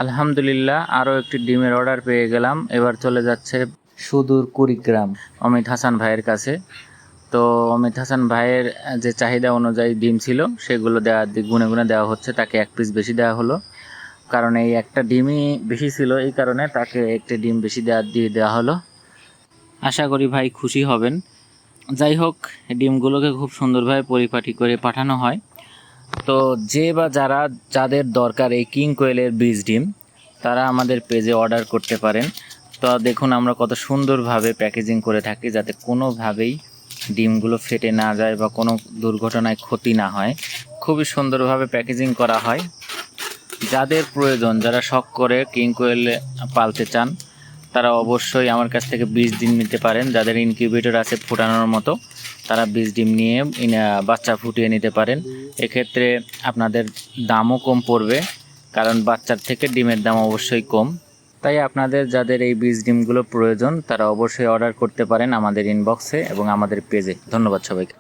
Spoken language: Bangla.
আলহামদুলিল্লাহ আরও একটি ডিমের অর্ডার পেয়ে গেলাম। এবার চলে যাচ্ছে সুদূর কুড়িগ্রাম অমিত হাসান ভাইয়ের কাছে। তো অমিত হাসান ভাইয়ের যে চাহিদা অনুযায়ী ডিম ছিল সেগুলো গুনে গুনে দেওয়া হচ্ছে। তাকে এক পিস বেশি দেওয়া হলো, কারণ এই একটা ডিমই বেশি ছিল, এই কারণে তাকে একটি ডিম বেশি দিয়ে দেওয়া হলো। আশা করি ভাই খুশি হবেন। যাই হোক, ডিমগুলোকে খুব সুন্দরভাবে পরিপাটি করে পাঠানো হয়। তো যাদের দরকার এই কিং কোয়েলের বীজ ডিম, তারা আমাদের পেজে অর্ডার করতে পারেন। তো দেখুন আমরা কত সুন্দরভাবে প্যাকেজিং করে থাকি, যাতে কোনোভাবেই ডিমগুলো ফেটে না যায় বা কোনো দুর্ঘটনায় ক্ষতি না হয়। খুবই সুন্দরভাবে প্যাকেজিং করা হয়। যাদের প্রয়োজন, যারা শখ করে কিং কোয়েল পালতে চান, তারা অবশ্যই আমার কাছ থেকে বীজ ডিম নিতে পারেন। যাদের ইনকিউবেটর আছে ফোটানোর মতো, তারা বীজ ডিম নিয়ে বাচ্চা ফুটিয়ে নিতে পারেন। এক্ষেত্রে আপনাদের দামও কম পড়বে, কারণ বাচ্চার থেকে ডিমের দাম অবশ্যই কম। তাই আপনাদের যাদের এই বীজ ডিমগুলো প্রয়োজন, তারা অবশ্যই অর্ডার করতে পারেন আমাদের ইনবক্সে এবং আমাদের পেজে। ধন্যবাদ সবাইকে।